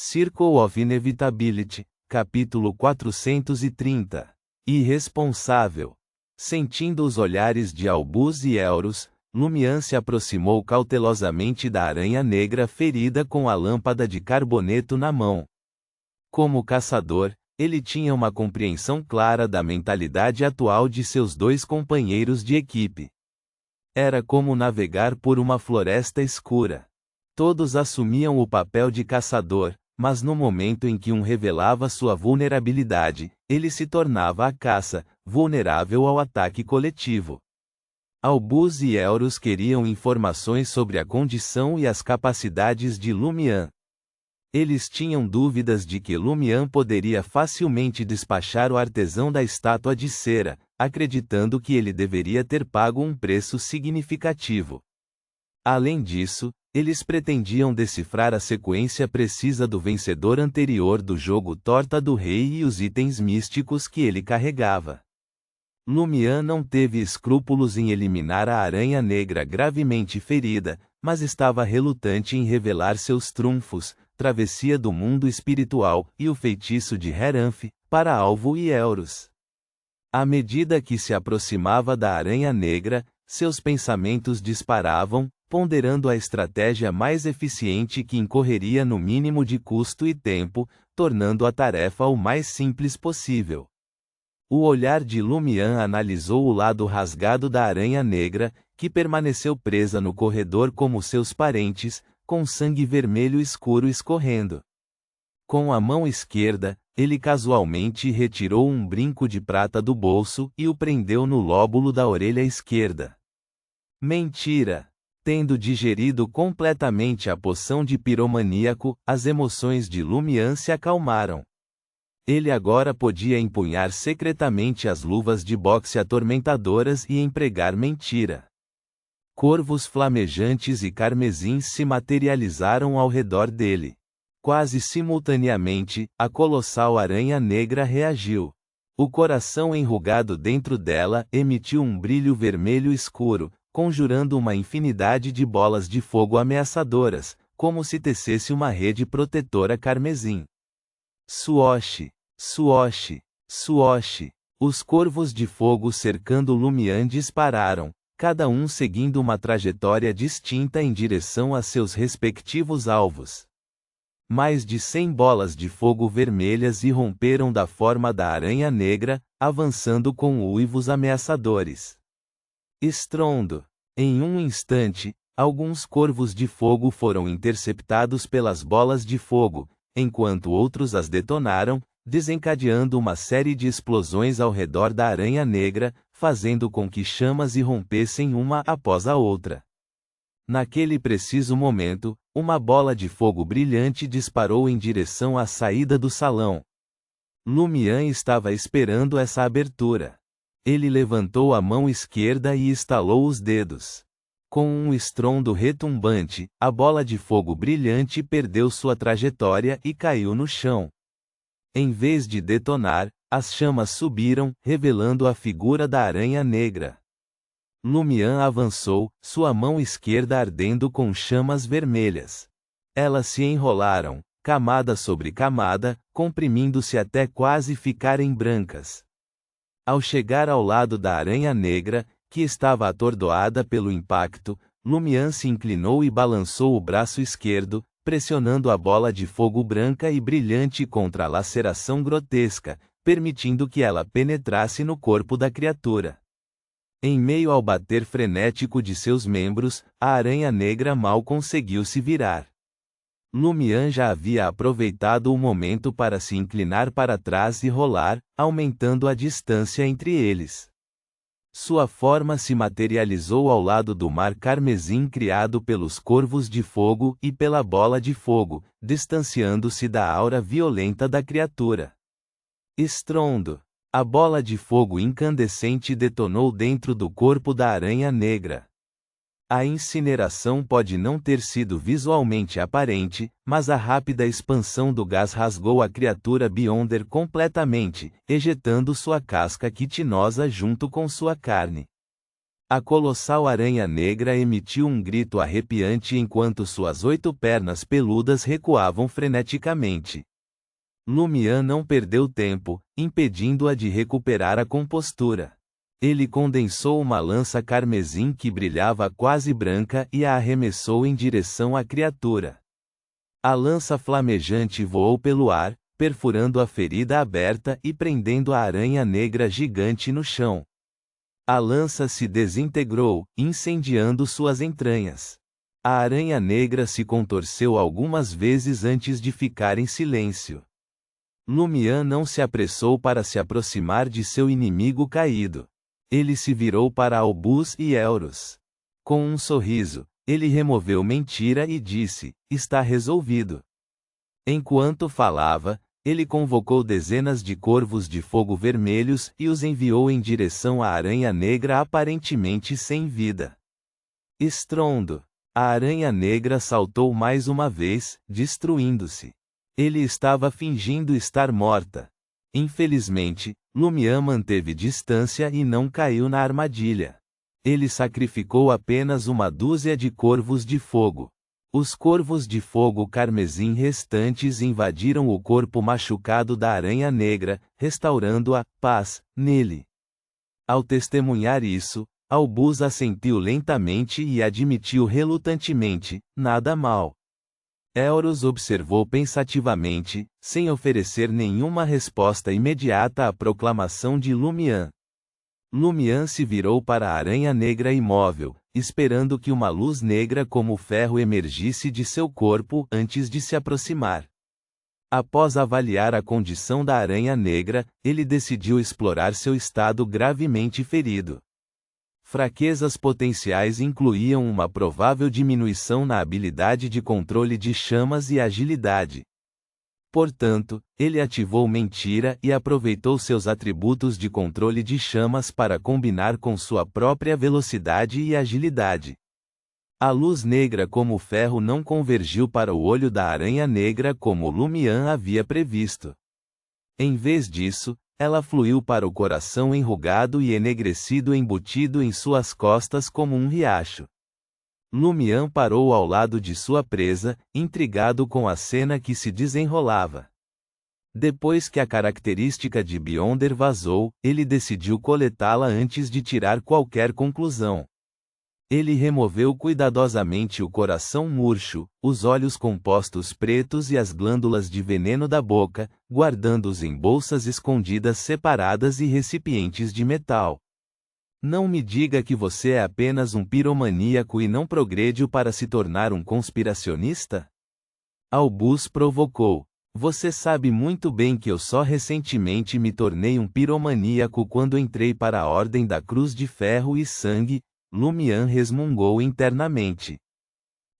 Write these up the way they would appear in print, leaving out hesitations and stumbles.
Circle of Inevitability, capítulo 430. Irresponsável. Sentindo os olhares de Albus e Elros, Lumian se aproximou cautelosamente da aranha negra ferida com a lâmpada de carboneto na mão. Como caçador, ele tinha uma compreensão clara da mentalidade atual de seus dois companheiros de equipe. Era como navegar por uma floresta escura. Todos assumiam o papel de caçador, mas no momento em que um revelava sua vulnerabilidade, ele se tornava a caça, vulnerável ao ataque coletivo. Albus e Elros queriam informações sobre a condição e as capacidades de Lumian. Eles tinham dúvidas de que Lumian poderia facilmente despachar o artesão da estátua de cera, acreditando que ele deveria ter pago um preço significativo. Além disso, eles pretendiam decifrar a sequência precisa do vencedor anterior do jogo Torta do Rei e os itens místicos que ele carregava. Lumian não teve escrúpulos em eliminar a Aranha Negra gravemente ferida, mas estava relutante em revelar seus trunfos, Travessia do Mundo Espiritual e o Feitiço de Heranf, para Alvo e Elros. À medida que se aproximava da Aranha Negra, seus pensamentos disparavam, ponderando a estratégia mais eficiente que incorreria no mínimo de custo e tempo, tornando a tarefa o mais simples possível. O olhar de Lumian analisou o lado rasgado da Aranha Negra, que permaneceu presa no corredor como seus parentes, com sangue vermelho escuro escorrendo. Com a mão esquerda, ele casualmente retirou um brinco de prata do bolso e o prendeu no lóbulo da orelha esquerda. Mentira! Tendo digerido completamente a poção de piromaníaco, as emoções de Lumian se acalmaram. Ele agora podia empunhar secretamente as luvas de boxe atormentadoras e empregar mentira. Corvos flamejantes e carmesins se materializaram ao redor dele. Quase simultaneamente, a colossal aranha negra reagiu. O coração enrugado dentro dela emitiu um brilho vermelho escuro, conjurando uma infinidade de bolas de fogo ameaçadoras, como se tecesse uma rede protetora carmesim. Suoshi, suoshi, suoshi. Os corvos de fogo cercando Lumian dispararam, cada um seguindo uma trajetória distinta em direção a seus respectivos alvos. Mais de 100 bolas de fogo vermelhas irromperam da forma da aranha negra, avançando com uivos ameaçadores. Estrondo. Em um instante, alguns corvos de fogo foram interceptados pelas bolas de fogo, enquanto outros as detonaram, desencadeando uma série de explosões ao redor da aranha negra, fazendo com que chamas irrompessem uma após a outra. Naquele preciso momento, uma bola de fogo brilhante disparou em direção à saída do salão. Lumian estava esperando essa abertura. Ele levantou a mão esquerda e estalou os dedos. Com um estrondo retumbante, a bola de fogo brilhante perdeu sua trajetória e caiu no chão. Em vez de detonar, as chamas subiram, revelando a figura da aranha negra. Lumian avançou, sua mão esquerda ardendo com chamas vermelhas. Elas se enrolaram, camada sobre camada, comprimindo-se até quase ficarem brancas. Ao chegar ao lado da aranha negra, que estava atordoada pelo impacto, Lumian se inclinou e balançou o braço esquerdo, pressionando a bola de fogo branca e brilhante contra a laceração grotesca, permitindo que ela penetrasse no corpo da criatura. Em meio ao bater frenético de seus membros, a aranha negra mal conseguiu se virar. Lumian já havia aproveitado o momento para se inclinar para trás e rolar, aumentando a distância entre eles. Sua forma se materializou ao lado do mar carmesim criado pelos corvos de fogo e pela bola de fogo, distanciando-se da aura violenta da criatura. Estrondo. A bola de fogo incandescente detonou dentro do corpo da aranha negra. A incineração pode não ter sido visualmente aparente, mas a rápida expansão do gás rasgou a criatura Beyonder completamente, ejetando sua casca quitinosa junto com sua carne. A colossal aranha negra emitiu um grito arrepiante enquanto suas 8 pernas peludas recuavam freneticamente. Lumian não perdeu tempo, impedindo-a de recuperar a compostura. Ele condensou uma lança carmesim que brilhava quase branca e a arremessou em direção à criatura. A lança flamejante voou pelo ar, perfurando a ferida aberta e prendendo a aranha negra gigante no chão. A lança se desintegrou, incendiando suas entranhas. A aranha negra se contorceu algumas vezes antes de ficar em silêncio. Lumian não se apressou para se aproximar de seu inimigo caído. Ele se virou para Albus e Elros. Com um sorriso, ele removeu Mentira e disse: "Está resolvido." Enquanto falava, ele convocou dezenas de corvos de fogo vermelhos e os enviou em direção à aranha negra aparentemente sem vida. Estrondo! A aranha negra saltou mais uma vez, destruindo-se. Ele estava fingindo estar morta. Infelizmente, Lumian manteve distância e não caiu na armadilha. Ele sacrificou apenas uma dúzia de corvos de fogo. Os corvos de fogo carmesim restantes invadiram o corpo machucado da aranha negra, restaurando a paz nele. Ao testemunhar isso, Albus assentiu lentamente e admitiu relutantemente: "Nada mal." Elros observou pensativamente, sem oferecer nenhuma resposta imediata à proclamação de Lumian. Lumian se virou para a aranha negra imóvel, esperando que uma luz negra como ferro emergisse de seu corpo antes de se aproximar. Após avaliar a condição da aranha negra, ele decidiu explorar seu estado gravemente ferido. Fraquezas potenciais incluíam uma provável diminuição na habilidade de controle de chamas e agilidade. Portanto, ele ativou Mentira e aproveitou seus atributos de controle de chamas para combinar com sua própria velocidade e agilidade. A luz negra como ferro não convergiu para o olho da aranha negra como Lumian havia previsto. Em vez disso, ela fluiu para o coração enrugado e enegrecido embutido em suas costas como um riacho. Lumian parou ao lado de sua presa, intrigado com a cena que se desenrolava. Depois que a característica de Beyonder vazou, ele decidiu coletá-la antes de tirar qualquer conclusão. Ele removeu cuidadosamente o coração murcho, os olhos compostos pretos e as glândulas de veneno da boca, guardando-os em bolsas escondidas separadas e recipientes de metal. Não me diga que você é apenas um piromaníaco e não progrediu para se tornar um conspiracionista? Albus provocou. Você sabe muito bem que eu só recentemente me tornei um piromaníaco quando entrei para a Ordem da Cruz de Ferro e Sangue, Lumian resmungou internamente.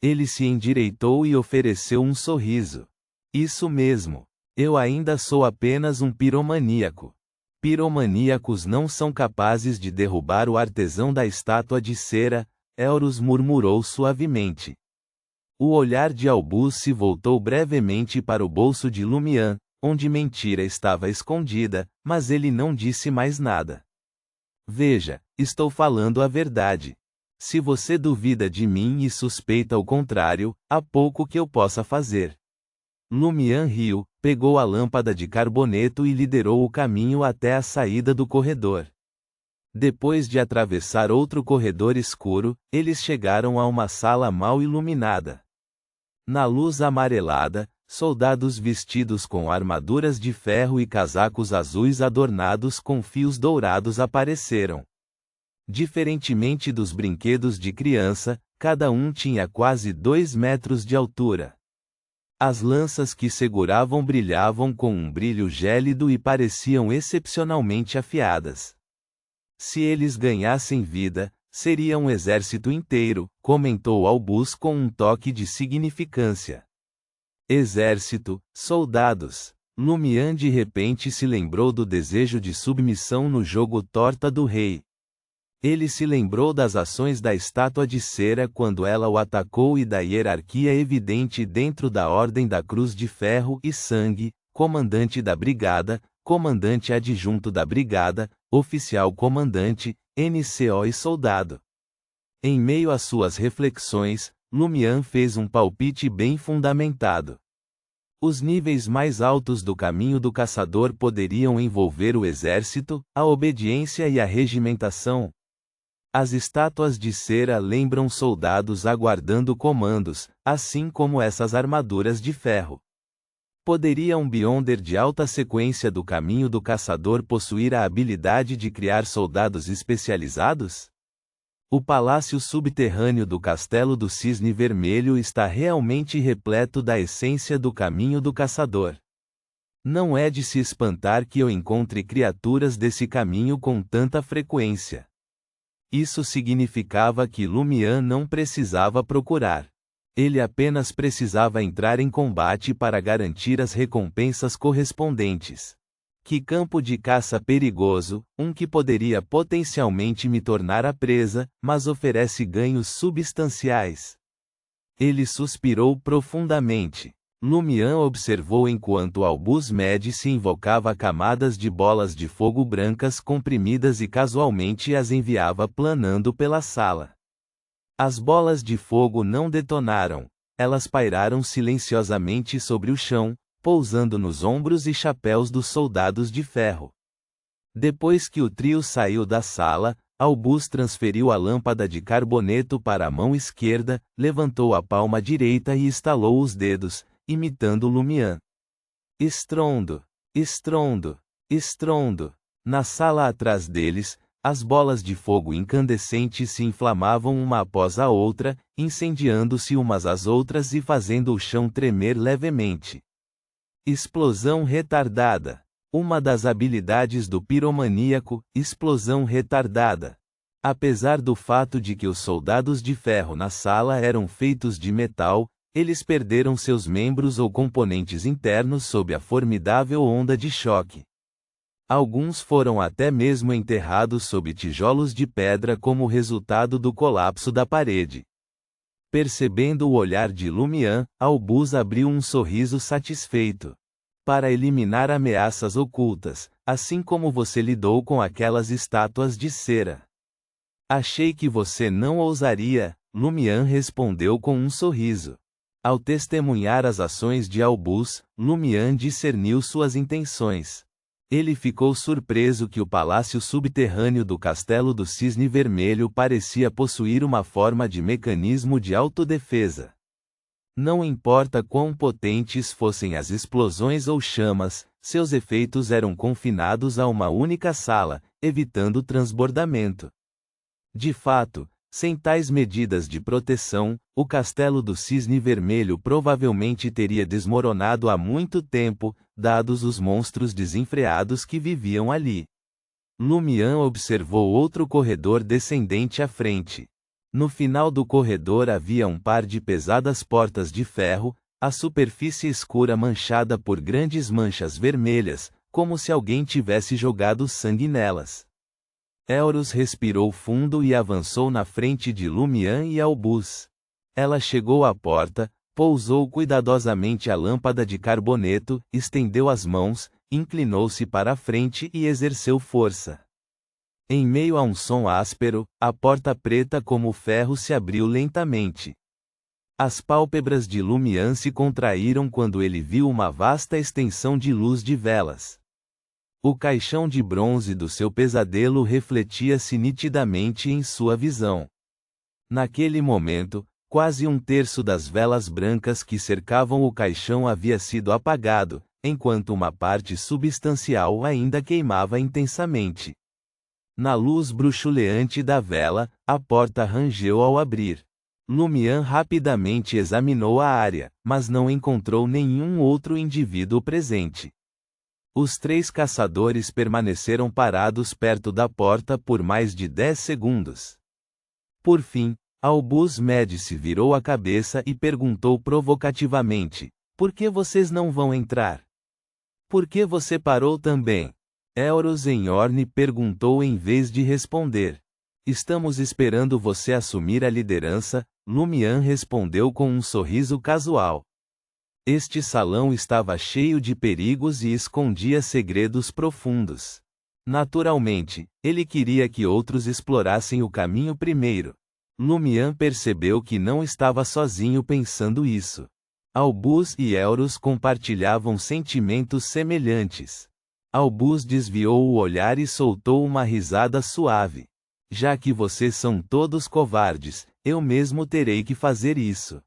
Ele se endireitou e ofereceu um sorriso. Isso mesmo. Eu ainda sou apenas um piromaníaco. Piromaníacos não são capazes de derrubar o artesão da estátua de cera, Elros murmurou suavemente. O olhar de Albus se voltou brevemente para o bolso de Lumian, onde Mentira estava escondida, mas ele não disse mais nada. Veja, estou falando a verdade. Se você duvida de mim e suspeita o contrário, há pouco que eu possa fazer. Lumian riu, pegou a lâmpada de carboneto e liderou o caminho até a saída do corredor. Depois de atravessar outro corredor escuro, eles chegaram a uma sala mal iluminada. Na luz amarelada, soldados vestidos com armaduras de ferro e casacos azuis adornados com fios dourados apareceram. Diferentemente dos brinquedos de criança, cada um tinha quase 2 metros de altura. As lanças que seguravam brilhavam com um brilho gélido e pareciam excepcionalmente afiadas. Se eles ganhassem vida, seria um exército inteiro, comentou Albus com um toque de significância. Exército, soldados. Lumian de repente se lembrou do desejo de submissão no jogo Torta do Rei. Ele se lembrou das ações da estátua de cera quando ela o atacou e da hierarquia evidente dentro da Ordem da Cruz de Ferro e Sangue, comandante da brigada, comandante adjunto da brigada, oficial comandante, NCO e soldado. Em meio às suas reflexões, Lumian fez um palpite bem fundamentado. Os níveis mais altos do caminho do caçador poderiam envolver o exército, a obediência e a regimentação. As estátuas de cera lembram soldados aguardando comandos, assim como essas armaduras de ferro. Poderia um Beyonder de alta sequência do caminho do caçador possuir a habilidade de criar soldados especializados? O palácio subterrâneo do Castelo do Cisne Vermelho está realmente repleto da essência do caminho do caçador. Não é de se espantar que eu encontre criaturas desse caminho com tanta frequência. Isso significava que Lumian não precisava procurar. Ele apenas precisava entrar em combate para garantir as recompensas correspondentes. Que campo de caça perigoso, um que poderia potencialmente me tornar a presa, mas oferece ganhos substanciais. Ele suspirou profundamente. Lumian observou enquanto Albus Med invocava camadas de bolas de fogo brancas comprimidas e casualmente as enviava planando pela sala. As bolas de fogo não detonaram. Elas pairaram silenciosamente sobre o chão, pousando nos ombros e chapéus dos soldados de ferro. Depois que o trio saiu da sala, Albus transferiu a lâmpada de carboneto para a mão esquerda, levantou a palma direita e estalou os dedos, imitando Lumian. Estrondo, estrondo, estrondo. Na sala atrás deles, as bolas de fogo incandescentes se inflamavam uma após a outra, incendiando-se umas às outras e fazendo o chão tremer levemente. Explosão retardada. Uma das habilidades do piromaníaco, explosão retardada. Apesar do fato de que os soldados de ferro na sala eram feitos de metal, eles perderam seus membros ou componentes internos sob a formidável onda de choque. Alguns foram até mesmo enterrados sob tijolos de pedra como resultado do colapso da parede. Percebendo o olhar de Lumian, Albus abriu um sorriso satisfeito. Para eliminar ameaças ocultas, assim como você lidou com aquelas estátuas de cera. Achei que você não ousaria, Lumian respondeu com um sorriso. Ao testemunhar as ações de Albus, Lumian discerniu suas intenções. Ele ficou surpreso que o palácio subterrâneo do Castelo do Cisne Vermelho parecia possuir uma forma de mecanismo de autodefesa. Não importa quão potentes fossem as explosões ou chamas, seus efeitos eram confinados a uma única sala, evitando transbordamento. De fato, sem tais medidas de proteção, o Castelo do Cisne Vermelho provavelmente teria desmoronado há muito tempo, dados os monstros desenfreados que viviam ali. Lumian observou outro corredor descendente à frente. No final do corredor havia um par de pesadas portas de ferro, a superfície escura manchada por grandes manchas vermelhas, como se alguém tivesse jogado sangue nelas. Elros respirou fundo e avançou na frente de Lumian e Albus. Ela chegou à porta, pousou cuidadosamente a lâmpada de carboneto, estendeu as mãos, inclinou-se para a frente e exerceu força. Em meio a um som áspero, a porta preta como ferro se abriu lentamente. As pálpebras de Lumian se contraíram quando ele viu uma vasta extensão de luz de velas. O caixão de bronze do seu pesadelo refletia-se nitidamente em sua visão. Naquele momento, quase um terço das velas brancas que cercavam o caixão havia sido apagado, enquanto uma parte substancial ainda queimava intensamente. Na luz bruxuleante da vela, a porta rangeu ao abrir. Lumian rapidamente examinou a área, mas não encontrou nenhum outro indivíduo presente. Os 3 caçadores permaneceram parados perto da porta por mais de 10 segundos. Por fim, Albus Med se virou a cabeça e perguntou provocativamente: "Por que vocês não vão entrar? Por que você parou também?" Elros Enhorn perguntou em vez de responder. "Estamos esperando você assumir a liderança", Lumian respondeu com um sorriso casual. Este salão estava cheio de perigos e escondia segredos profundos. Naturalmente, ele queria que outros explorassem o caminho primeiro. Lumian percebeu que não estava sozinho pensando isso. Albus e Elros compartilhavam sentimentos semelhantes. Albus desviou o olhar e soltou uma risada suave. Já que vocês são todos covardes, eu mesmo terei que fazer isso.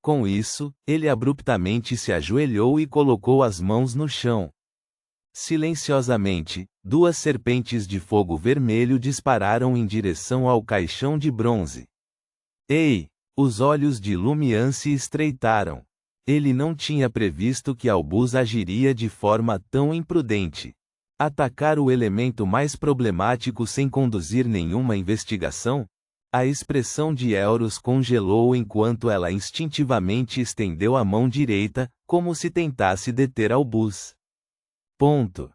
Com isso, ele abruptamente se ajoelhou e colocou as mãos no chão. Silenciosamente, duas serpentes de fogo vermelho dispararam em direção ao caixão de bronze. Ei! Os olhos de Lumian se estreitaram. Ele não tinha previsto que Albus agiria de forma tão imprudente. Atacar o elemento mais problemático sem conduzir nenhuma investigação? A expressão de Elros congelou enquanto ela instintivamente estendeu a mão direita, como se tentasse deter Albus. Ponto.